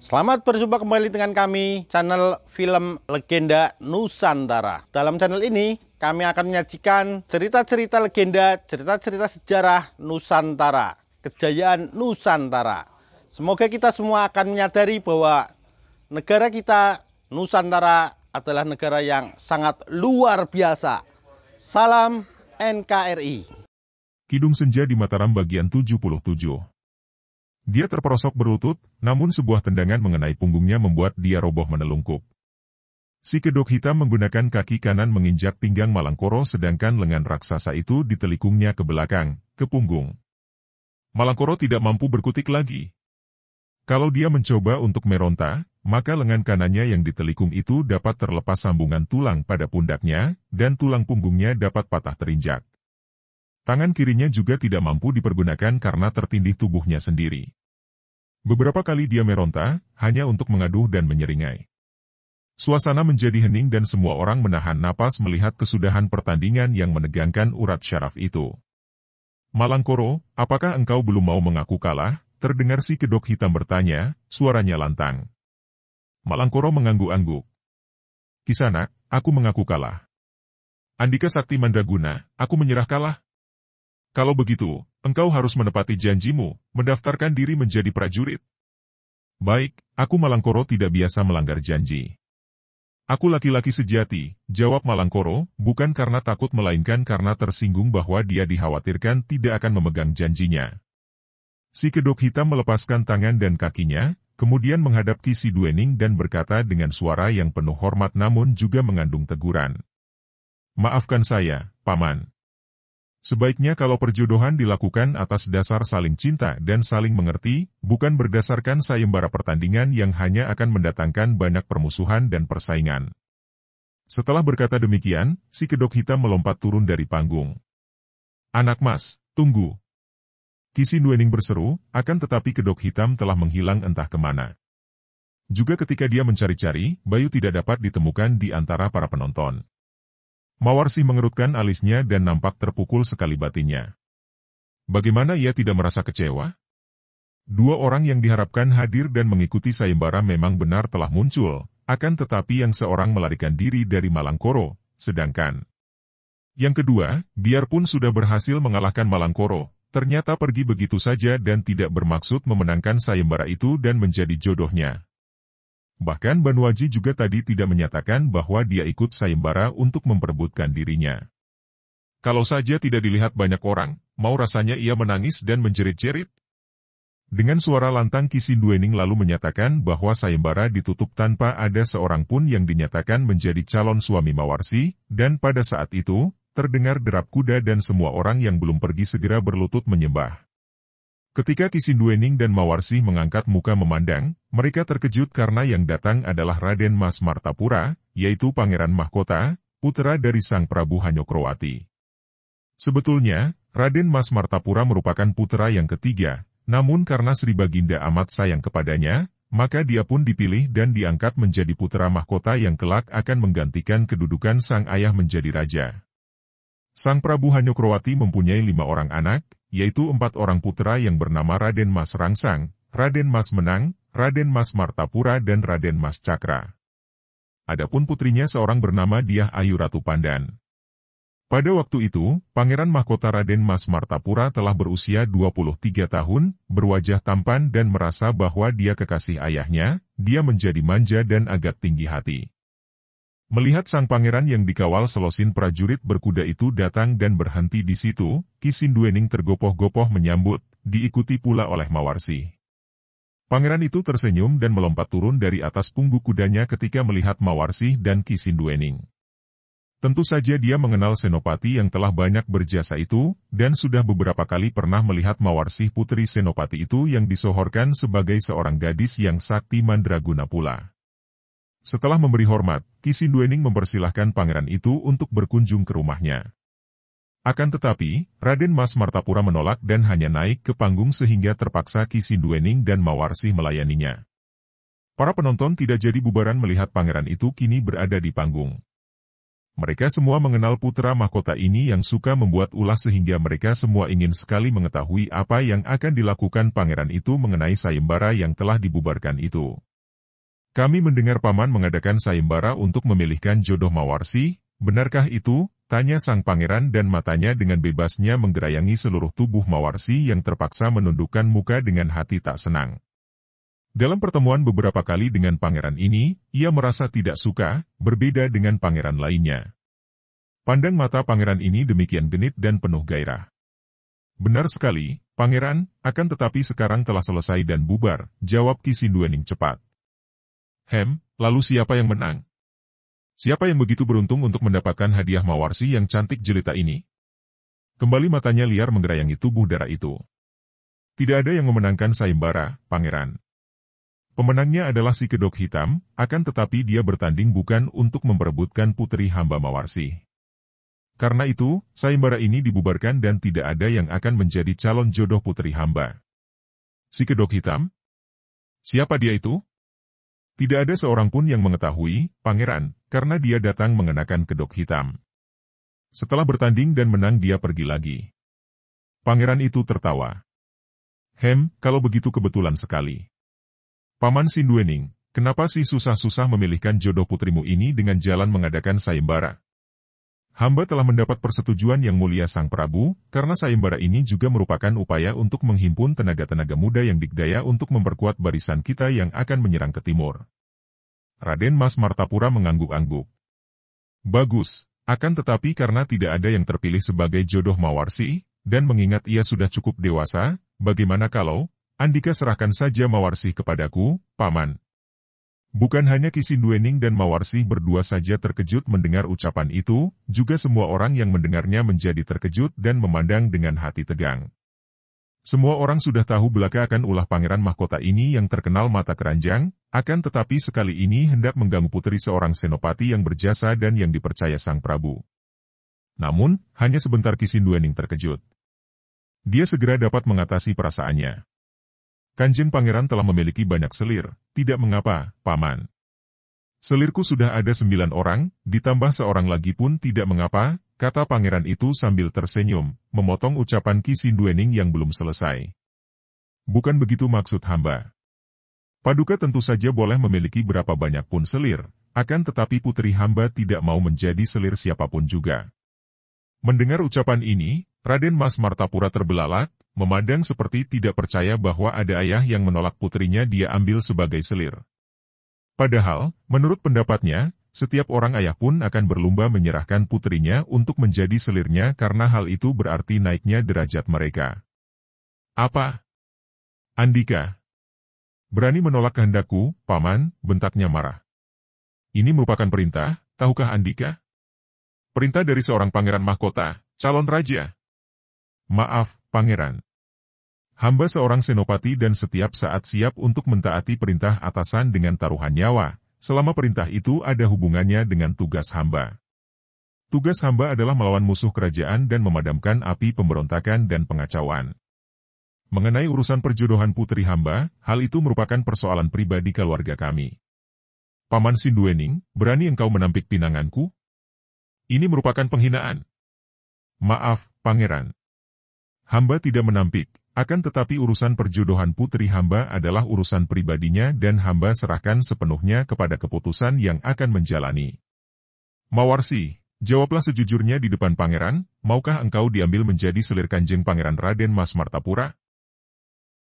Selamat berjumpa kembali dengan kami, channel Film Legenda Nusantara. Dalam channel ini, kami akan menyajikan cerita-cerita legenda, cerita-cerita sejarah Nusantara, kejayaan Nusantara. Semoga kita semua akan menyadari bahwa negara kita, Nusantara, adalah negara yang sangat luar biasa. Salam NKRI. Kidung Senja di Mataram bagian 77. Dia terperosok berlutut, namun sebuah tendangan mengenai punggungnya membuat dia roboh menelungkup. Si kedok hitam menggunakan kaki kanan menginjak pinggang Malangkoro sedangkan lengan raksasa itu ditelikungnya ke belakang, ke punggung. Malangkoro tidak mampu berkutik lagi. Kalau dia mencoba untuk meronta, maka lengan kanannya yang ditelikung itu dapat terlepas sambungan tulang pada pundaknya, dan tulang punggungnya dapat patah terinjak. Tangan kirinya juga tidak mampu dipergunakan karena tertindih tubuhnya sendiri. Beberapa kali dia meronta, hanya untuk mengaduh dan menyeringai. Suasana menjadi hening dan semua orang menahan napas melihat kesudahan pertandingan yang menegangkan urat syaraf itu. Malangkoro, apakah engkau belum mau mengaku kalah? Terdengar si kedok hitam bertanya, suaranya lantang. Malangkoro mengangguk-angguk. Kisanak, aku mengaku kalah. Andika Sakti Mandraguna, aku menyerah kalah. Kalau begitu, engkau harus menepati janjimu, mendaftarkan diri menjadi prajurit. Baik, aku Malangkoro tidak biasa melanggar janji. Aku laki-laki sejati, jawab Malangkoro, bukan karena takut melainkan karena tersinggung bahwa dia dikhawatirkan tidak akan memegang janjinya. Si kedok hitam melepaskan tangan dan kakinya, kemudian menghadap Ki Siduening dan berkata dengan suara yang penuh hormat namun juga mengandung teguran. Maafkan saya, Paman. Sebaiknya kalau perjodohan dilakukan atas dasar saling cinta dan saling mengerti, bukan berdasarkan sayembara pertandingan yang hanya akan mendatangkan banyak permusuhan dan persaingan. Setelah berkata demikian, si kedok hitam melompat turun dari panggung. Anak mas, tunggu. Ki Siduening berseru, akan tetapi kedok hitam telah menghilang entah kemana. Juga ketika dia mencari-cari, Bayu tidak dapat ditemukan di antara para penonton. Mawarsi mengerutkan alisnya dan nampak terpukul sekali batinnya. Bagaimana ia tidak merasa kecewa? Dua orang yang diharapkan hadir dan mengikuti sayembara memang benar telah muncul, akan tetapi yang seorang melarikan diri dari Malangkoro, sedangkan yang kedua, biarpun sudah berhasil mengalahkan Malangkoro, ternyata pergi begitu saja dan tidak bermaksud memenangkan sayembara itu dan menjadi jodohnya. Bahkan Banwaji juga tadi tidak menyatakan bahwa dia ikut sayembara untuk memperebutkan dirinya. Kalau saja tidak dilihat banyak orang, mau rasanya ia menangis dan menjerit-jerit. Dengan suara lantang Ki Siduening lalu menyatakan bahwa sayembara ditutup tanpa ada seorang pun yang dinyatakan menjadi calon suami Mawarsi, dan pada saat itu, terdengar derap kuda dan semua orang yang belum pergi segera berlutut menyembah. Ketika Ki Siduening dan Mawarsi mengangkat muka memandang, mereka terkejut karena yang datang adalah Raden Mas Martapura, yaitu Pangeran Mahkota, putra dari Sang Prabu Hanyokrowati. Sebetulnya, Raden Mas Martapura merupakan putra yang ketiga, namun karena Sri Baginda amat sayang kepadanya, maka dia pun dipilih dan diangkat menjadi putra mahkota yang kelak akan menggantikan kedudukan sang ayah menjadi raja. Sang Prabu Hanyokrowati mempunyai 5 orang anak, yaitu 4 orang putra yang bernama Raden Mas Rangsang, Raden Mas Menang, Raden Mas Martapura dan Raden Mas Cakra. Adapun putrinya seorang bernama Diah Ayu Ratu Pandan. Pada waktu itu, Pangeran Mahkota Raden Mas Martapura telah berusia 23 tahun, berwajah tampan dan merasa bahwa dia kekasih ayahnya, dia menjadi manja dan agak tinggi hati. Melihat sang pangeran yang dikawal selosin prajurit berkuda itu datang dan berhenti di situ, Ki Siduening tergopoh-gopoh menyambut, diikuti pula oleh Mawarsi. Pangeran itu tersenyum dan melompat turun dari atas pungguk kudanya ketika melihat Mawarsi dan Ki Siduening. Tentu saja dia mengenal Senopati yang telah banyak berjasa itu, dan sudah beberapa kali pernah melihat Mawarsi putri Senopati itu yang disohorkan sebagai seorang gadis yang sakti mandraguna pula. Setelah memberi hormat, Ki Siduening mempersilahkan pangeran itu untuk berkunjung ke rumahnya. Akan tetapi, Raden Mas Martapura menolak dan hanya naik ke panggung sehingga terpaksa Ki Siduening dan Mawarsi melayaninya. Para penonton tidak jadi bubaran melihat pangeran itu kini berada di panggung. Mereka semua mengenal putra mahkota ini yang suka membuat ulah sehingga mereka semua ingin sekali mengetahui apa yang akan dilakukan pangeran itu mengenai sayembara yang telah dibubarkan itu. Kami mendengar paman mengadakan sayembara untuk memilihkan jodoh Mawarsi, benarkah itu? Tanya sang pangeran dan matanya dengan bebasnya menggerayangi seluruh tubuh Mawarsi yang terpaksa menundukkan muka dengan hati tak senang. Dalam pertemuan beberapa kali dengan pangeran ini, ia merasa tidak suka, berbeda dengan pangeran lainnya. Pandang mata pangeran ini demikian genit dan penuh gairah. Benar sekali, pangeran, akan tetapi sekarang telah selesai dan bubar, jawab Ki Sinduening cepat. Lalu siapa yang menang? Siapa yang begitu beruntung untuk mendapatkan hadiah Mawarsi yang cantik jelita ini? Kembali matanya liar menggerayangi tubuh darah itu. Tidak ada yang memenangkan sayembara, pangeran. Pemenangnya adalah si kedok hitam, akan tetapi dia bertanding bukan untuk memperebutkan putri hamba Mawarsi. Karena itu, sayembara ini dibubarkan dan tidak ada yang akan menjadi calon jodoh putri hamba. Si kedok hitam? Siapa dia itu? Tidak ada seorang pun yang mengetahui, pangeran, karena dia datang mengenakan kedok hitam. Setelah bertanding dan menang dia pergi lagi. Pangeran itu tertawa. Kalau begitu kebetulan sekali. Paman Sinduening, kenapa sih susah-susah memilihkan jodoh putrimu ini dengan jalan mengadakan sayembara? Hamba telah mendapat persetujuan yang mulia Sang Prabu, karena sayembara ini juga merupakan upaya untuk menghimpun tenaga-tenaga muda yang dikdaya untuk memperkuat barisan kita yang akan menyerang ke timur. Raden Mas Martapura mengangguk-angguk. Bagus, akan tetapi karena tidak ada yang terpilih sebagai jodoh Mawarsi, dan mengingat ia sudah cukup dewasa, bagaimana kalau Andika serahkan saja Mawarsi kepadaku, Paman? Bukan hanya Ki Sinduening dan Mawarsi berdua saja terkejut mendengar ucapan itu, juga semua orang yang mendengarnya menjadi terkejut dan memandang dengan hati tegang. Semua orang sudah tahu belaka akan ulah pangeran mahkota ini yang terkenal mata keranjang, akan tetapi sekali ini hendak mengganggu putri seorang senopati yang berjasa dan yang dipercaya Sang Prabu. Namun, hanya sebentar Ki Sinduening terkejut. Dia segera dapat mengatasi perasaannya. Kanjeng Pangeran telah memiliki banyak selir, tidak mengapa, Paman. Selirku sudah ada 9 orang, ditambah seorang lagi pun tidak mengapa, kata pangeran itu sambil tersenyum, memotong ucapan Ki Sinduening yang belum selesai. Bukan begitu maksud hamba. Paduka tentu saja boleh memiliki berapa banyak pun selir, akan tetapi putri hamba tidak mau menjadi selir siapapun juga. Mendengar ucapan ini, Raden Mas Martapura terbelalak, memandang seperti tidak percaya bahwa ada ayah yang menolak putrinya dia ambil sebagai selir. Padahal, menurut pendapatnya, setiap orang ayah pun akan berlomba menyerahkan putrinya untuk menjadi selirnya karena hal itu berarti naiknya derajat mereka. Apa? Andika? Berani menolak kehendakku, Paman, bentaknya marah. Ini merupakan perintah, tahukah Andika? Perintah dari seorang pangeran mahkota, calon raja. Maaf, Pangeran. Hamba seorang senopati dan setiap saat siap untuk mentaati perintah atasan dengan taruhan nyawa, selama perintah itu ada hubungannya dengan tugas hamba. Tugas hamba adalah melawan musuh kerajaan dan memadamkan api pemberontakan dan pengacauan. Mengenai urusan perjodohan putri hamba, hal itu merupakan persoalan pribadi keluarga kami. Paman Sinduening, berani engkau menampik pinanganku? Ini merupakan penghinaan. Maaf, Pangeran. Hamba tidak menampik, akan tetapi urusan perjodohan putri hamba adalah urusan pribadinya dan hamba serahkan sepenuhnya kepada keputusan yang akan menjalani. Mawarsi, jawablah sejujurnya di depan pangeran, maukah engkau diambil menjadi selir Kanjeng Pangeran Raden Mas Martapura?